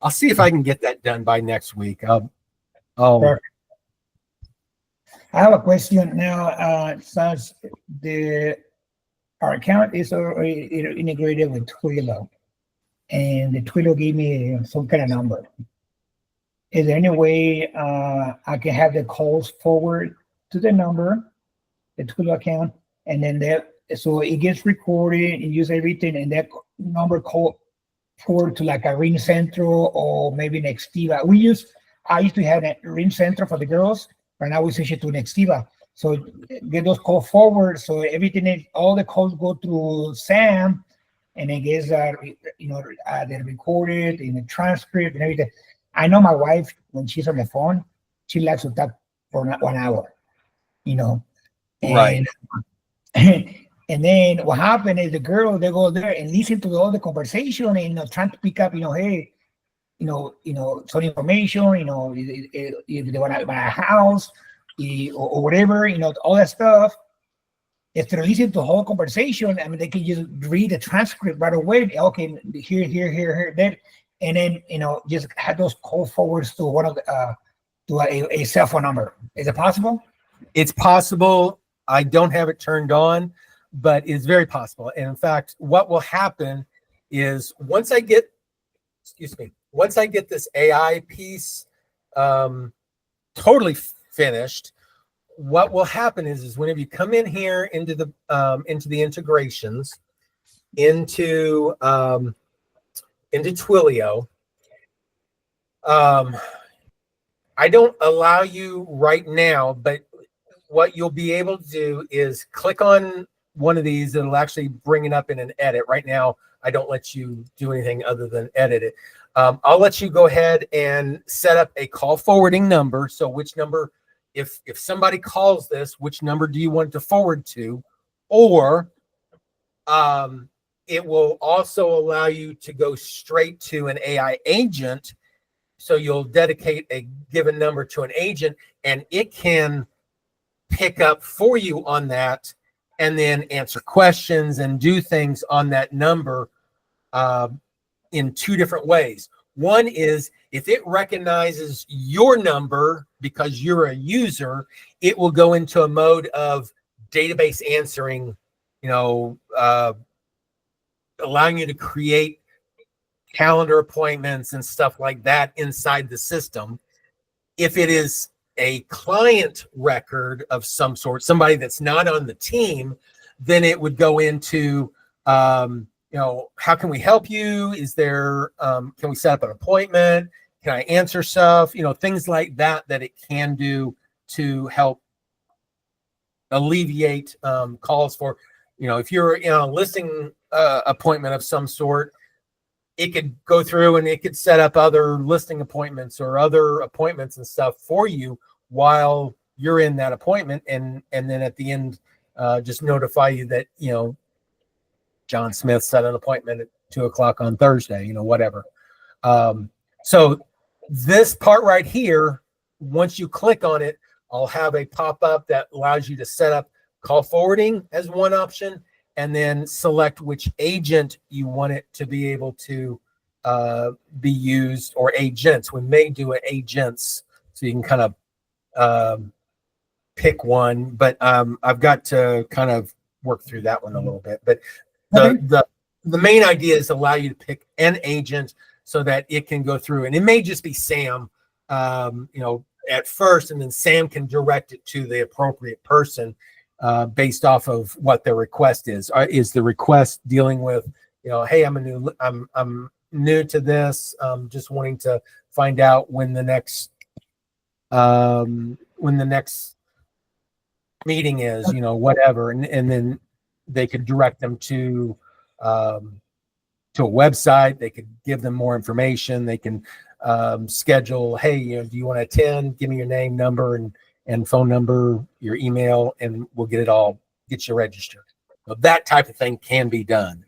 I'll see if I can get that done by next week. Perfect. I have a question now. Since our account is already integrated with Twilio, and the Twilio gave me some kind of number. Is there any way I can have the calls forward to the number, the Twilio account, and then so it gets recorded and use everything, and that number call forward to like a Ring Central or maybe Nextiva? I used to have a Ring Central for the girls, but now we switch it to Nextiva. So get those calls forward, so everything, all the calls go through Sam, and it gets they're recorded in the transcript and everything. I know my wife, when she's on the phone, she likes to talk for 1 hour, and, Right. And then what happened is the girl, they go there and listen to all the conversation and trying to pick up, hey, some information, if they want to buy a house or whatever, all that stuff. If they're listening to the whole conversation, I mean, they can just read the transcript right away. Okay, here, there, and then just have those call forwards to one of the to a cell phone number. Is it possible? It's possible. I don't have it turned on, but it's very possible. And in fact, what will happen is once I get this AI piece totally finished, what will happen is whenever you come in here into the integrations, into Twilio, I don't allow you right now, but what you'll be able to do is click on one of these. It'll actually bring it up in an edit. Right now, I don't let you do anything other than edit it. I'll let you go ahead and set up a call forwarding number. So which number, if somebody calls this, which number do you want to forward to? Or it will also allow you to go straight to an AI agent. So you'll dedicate a given number to an agent, and it can pick up for you on that and then answer questions and do things on that number in two different ways. One is if it recognizes your number because you're a user, it will go into a mode of database answering, allowing you to create calendar appointments and stuff like that inside the system. If it is a client record of some sort, somebody that's not on the team, then it would go into, how can we help you? Is there, can we set up an appointment? Can I answer stuff? Things like that it can do to help alleviate calls for, if you're in a listing appointment of some sort, it could go through and it could set up other listing appointments or other appointments and stuff for you while you're in that appointment. And then at the end, just notify you that, John Smith set an appointment at 2:00 on Thursday, whatever. So this part right here, once you click on it, I'll have a pop-up that allows you to set up call forwarding as one option, and then select which agent you want it to be able to be used, or agents. We may do it agents, so you can kind of pick one, but I've got to kind of work through that one a little bit. But the main idea is to allow you to pick an agent so that it can go through, and it may just be Sam, at first, and then Sam can direct it to the appropriate person based off of what the request is. Is the request dealing with, hey, I'm new to this, just wanting to find out when the next meeting is, whatever, and then they could direct them to a website. They could give them more information. They can schedule, hey, do you want to attend? Give me your name, number, and phone number, your email, and we'll get you registered. So that type of thing can be done.